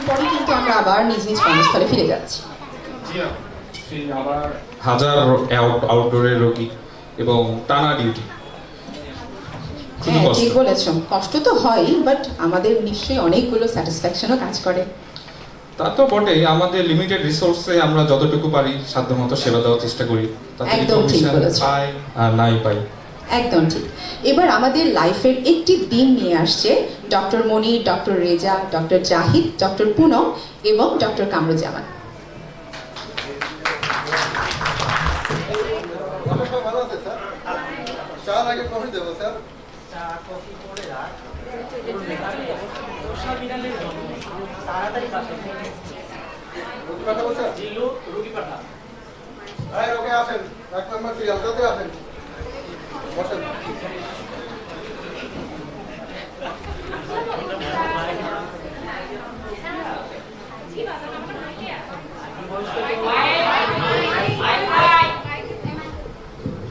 পরে কিন্তু আমরা আবার নিজ নিজ কর্মস্থলে ফিরে যাচ্ছি। সেই আবার হাজার আউটডোরের রোগী এবং টানা ডিউটি। হ্যাঁ ঠিক বলেছো, কষ্ট তো হয়ই, বাট আমাদের নিশ্চয়ই অনেকগুলো স্যাটিসফ্যাকশনও কাজ করে। তা তো বটেই, আমাদের লিমিটেড রিসোর্সে আমরা যতটুকু পারি সাধ্যমতো সেবা দেওয়ার চেষ্টা করি। তাতে একদম ঠিক বলেছো। পাই আর নাই পাই। একদম ঠিক। এবার আমাদের লাইফের একটি দিন নিয়ে আসছে doctor Monir, doctor Reza, doctor Zahid, doctor Punam এবং ডক্টর কামরুজ্জামান।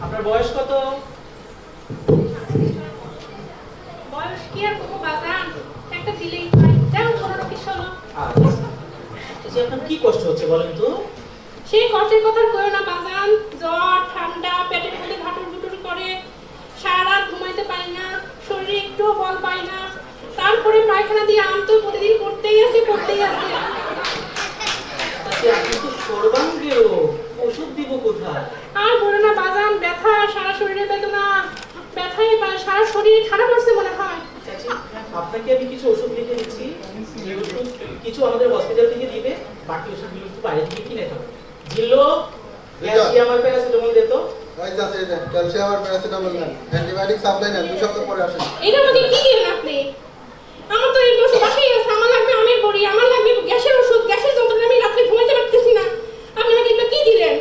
আপনার বয়স কত? বয়স কি আর কত বাজান, একটা দিলেই তেমন কোনো কিছু না। আচ্ছা, আপনার কি কষ্ট হচ্ছে বলেন তো? সেই কষ্টের কথা কইও না বাজান, জ্বর, ঠান্ডা, পেটের মধ্যে ভাটুর ভুটুর করে, সারা রাত ঘুমাইতে পারি না, শরীরে একটুও বল পাই না, তারপরে পায়খানা দিয়ে তো প্রতিদিন করতেই আছে। আচ্ছা, আপনি তো সর্বাঙ্গেও ওষুধ দিব কোথায়? আর বলো না বাজান, ব্যথা, সারা শরীরে বেদনা, ব্যথায় সারা শরীর খারাপ হচ্ছে মনে হয়। আচ্ছা, আপনাকে আমি কিছু ওষুধ লিখে দিচ্ছি, এই ওষুধ কিছু আমাদের হসপিটাল থেকে দিবে, বাকি ওষুধগুলো একটু বাইরে থেকে কিনে খাবে। জিল্লো, ক্যালসিয়াম আর প্যারাসিটামল দে তো। ক্যালসিয়াম আর প্যারাসিটামল নেন, অ্যান্টিবায়োটিক সাপ্লাই নেন, 2 সপ্তাহ পরে আসেন। এটা আমাকে কি দিলেন আপনি? আমার তো এই ওষুধ বাসায় আছে, আমার লাগবে আমের বড়ি, আমার লাগবে গ্যাসের ওষুধ, গ্যাসের যন্ত্রণা, আমি রাত্রে ঘুমাইতে পারতেছি না। আপনি আমাকে এগুলো কি দিলেন?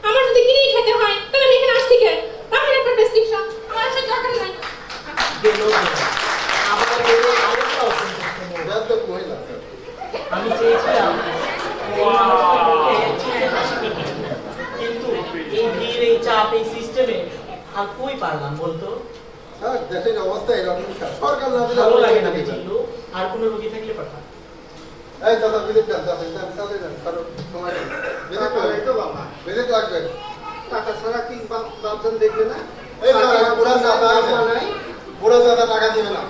আমার যদি কিনেই খেতে হয় তাহলে আমি এখানে আসছি কেন? রাখেন একটা প্রেসক্রিপশন, আমার আসলে দরকার নাই। আরেকটা ওষুধ দিতে হবে। যা তো মহিলা আমি চেয়েছিলাম কিন্তু এই ভিড়, এই চাপ, এই সিস্টেমে আর কই পারলাম বলতো? স্যার দেশের অবস্থা এরকম, সরকার না দিলে ভালো লাগে না জিল্লু, আর কোনো রোগী থাকলে পাঠা। এই দাদা ভিজিট দেন, তাহলে দেন, কারণ সময় নেই। ভিজিট করে এই তো বাবা, ভিজিট লাগবে। টাকা ছাড়া কি বাপজন দেখবে না? এই স্যার পুরা সাদা আছে, পুরা সাদা টাকা দিবে না।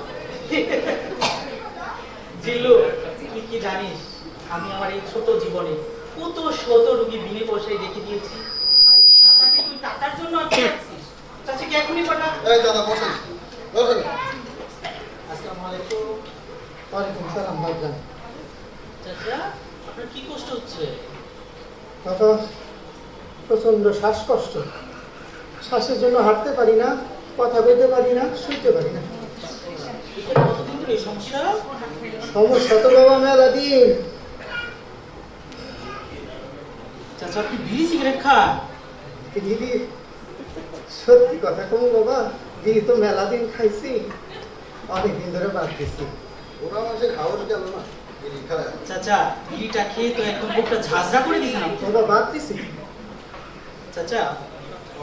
জিল্লু, তুই কি জানিস আমি আমার এই ছোট জীবনে কত শত রোগী বিনে পয়সায় দেখে দিয়েছি, আর এই টাকাটাকে তুই টাকার জন্য আটকে রাখছিস? চাচা কি এখনই পাঠা? এই দাদা বসেন, বসেন। আসসালামু আলাইকুম। ওয়ালাইকুম সালাম ভাইজান। চাচা, আপনার কি কষ্ট হচ্ছে? বাবা, প্রচন্ড শ্বাসকষ্ট, শ্বাসের জন্য হাঁটতে পারি না, কথা বলতে পারি না, শুইতে পারি না। এটা কতদিন ধরে এই সমস্যা? সমস্যা তো বাবা মেলা দিন। চাচা, আপনি বিড়ি সিগারেট খান? দিদি সত্যি কথা কম বাবা, দিদি তো মেলা দিন খাইছি, অনেকদিন ধরে বাদ দিছি। ওরা মানুষের খাওয়ার গেল না, এই খায়। চাচা, বিড়িটা খেয়ে তো একদম বুকটা ঝাঁঝরা করে দিয়েছেন আপনি। বাবা বাদ দিছি। চাচা,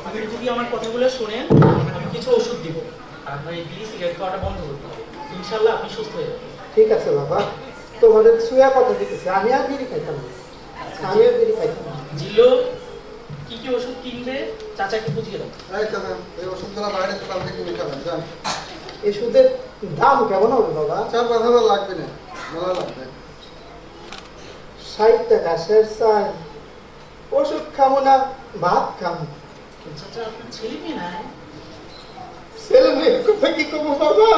আপনি যদি আমার কথাগুলো শোনেন, আমি কিছু ওষুধ দিব, আর আপনার এই বিড়ি সিগারেট খাওয়াটা বন্ধ করতে হবে। ইনশাল্লাহ আপনি সুস্থ হয়ে যাবেন। ঠিক আছে বাবা, তোমাদের শুয়া কথা দিতেছি, আমি আর বিড়ি খাইতাম না, আমি আর বিড়ি খাইতাম না। জিল্লু, কি কি ওষুধ কিনবে চাচাকে বুঝিয়ে দাও। এই দাদা, এই ওষুধগুলো বাইরে থেকে কাল থেকে কিনে খাবেন, যান। এই সুদের দাম কেমন হবে বাবা? 4-5 হাজার লাগবে না, মেলা লাগবে। 60 টাকা শের চাই, ওষুধ খাবো না, ভাত খাবো। চাচা, আপনার ছেলে মেয়ে নাই? ছেলে মেয়ের কথা কি কব বাবা?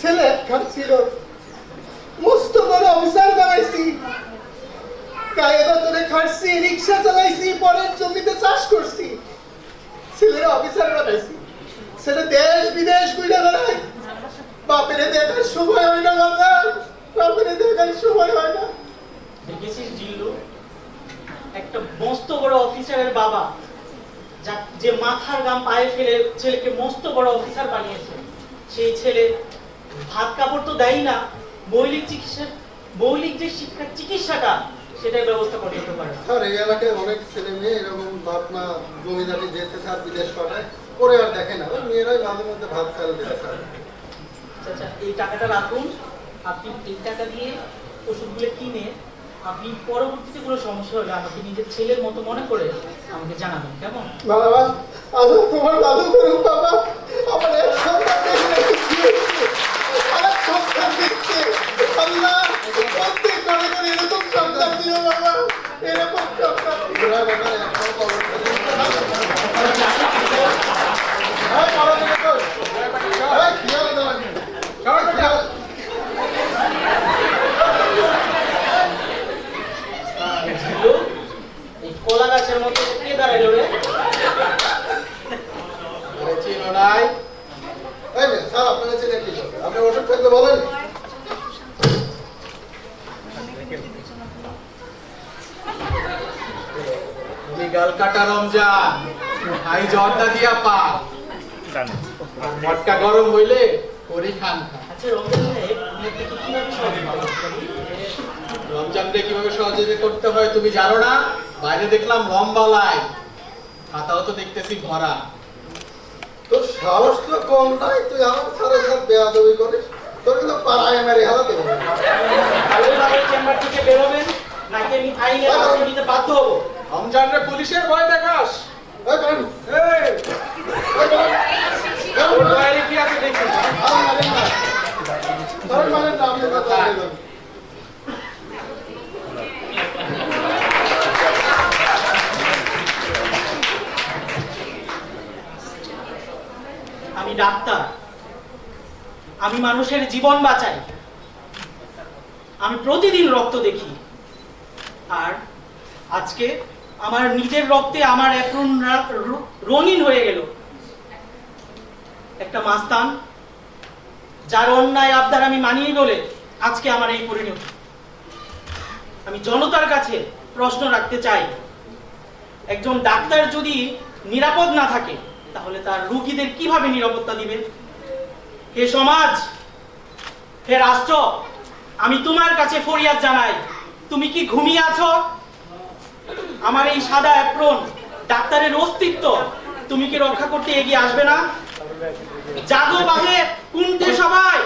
ছেলে একখান ছিল, মস্ত বড় অফিসার বানাইছি, গায়ে বাতরে খাটছি, রিক্সা চালাইছি, পরের জমিতে চাষ করছি, ছেলের অফিসার বানাইছি। ছেলে দেশ বিদেশ ঘুরে বেড়ায়, বাপেরে দেখার সময় হয় না বাবা, বাপেরে দেখার সময় হয় না। দেখেছিস জিল্লু, একটা মস্ত বড় অফিসারের বাবা যে মাথার গাম পায়ে ফেলে ছেলেকে মস্ত বড় অফিসার বানিয়েছে, সেই ছেলে ভাত কাপড় তো দেয় না, মৌলিক যে শিক্ষার চিকিৎসাটা সেটার ব্যবস্থা করে দিতে পারে। স্যার এই এলাকায় অনেক ছেলে মেয়ে এরকম বাপ মা জমিদারি যেতে স্যার বিদেশ পাঠায়, পরে আর দেখে না, ওই মেয়েরাই মাঝে মধ্যে ভাত চাল দেয় স্যার। আচ্ছা, এই টাকাটা রাখুন, আপনি এই টাকা দিয়ে ওষুধগুলো কিনে আপনি পরবর্তীতে কোনো সমস্যা হলে আমাকে নিজের ছেলের মতো মনে করে আমাকে জানাবেন, কেমন? বাবা আল্লাহ তোমার ভালো করুক বাবা। আমার এক সন্তান আমার সন্তান দেখছে আল্লাহ প্রত্যেক করে করে এরকম সন্তান দিও বাবা, এরকম সন্তান দিও। এই কলা গাছের মতো কে দাঁড়াইলো রে? চিনো নাই স্যার, আপনারা চেনে কি করবে? আপনি ওষুধ থাকলে বলেন। গাল কাটা রমজান আই জর্দা দিয়া পা মটকা গরম হইলে করি খান। আচ্ছা রমজান সাহেব, আপনি আপনাকে কিভাবে সহযোগিতা করতে পারি? রমজানকে কিভাবে সহযোগিতা করতে হয় তুমি জানো না? বাইরে দেখলাম রমবালাই, খাতাও তো দেখতেছি ভরা। তোর সাহস তো কম নাই, তুই আমার স্যারের সাথে বেয়াদবি করিস। তোর কিন্তু পাড়ায় মেরে হারাতে হবে। ভালোভাবে চেম্বার থেকে বেরোবেন নাকি আমি আইনের আশ্রয় নিতে বাধ্য হবো? রমজানরে পুলিশের ভয় দেখাস? এই করেন। ওর বাইরে কি আছে দেখি। তোর মানে না, আপনি কথা বলবেন। আমি ডাক্তার, আমি মানুষের জীবন বাঁচাই, আমি প্রতিদিন রক্ত দেখি। আর আজকে আমার নিজের রক্তে আমার এপ্রন রঙিন হয়ে গেল। একটা মাস্তান যার অন্যায় আবদার আমি মানিয়ে বলে আজকে আমার এই পরিণতি। আমি জনতার কাছে প্রশ্ন রাখতে চাই, একজন ডাক্তার যদি নিরাপদ না থাকে তাহলে তার রোগীদের কিভাবে নিরাপত্তা দিবে? হে সমাজ, হে রাষ্ট্র, আমি তোমার কাছে ফরিয়াদ জানাই, তুমি কি ঘুমিয়ে আছো? আমার এই সাদা অ্যাপ্রন, ডাক্তারের অস্তিত্ব তুমি কি রক্ষা করতে এগিয়ে আসবে না? জাগো বাহে কুণ্ঠে সবাই,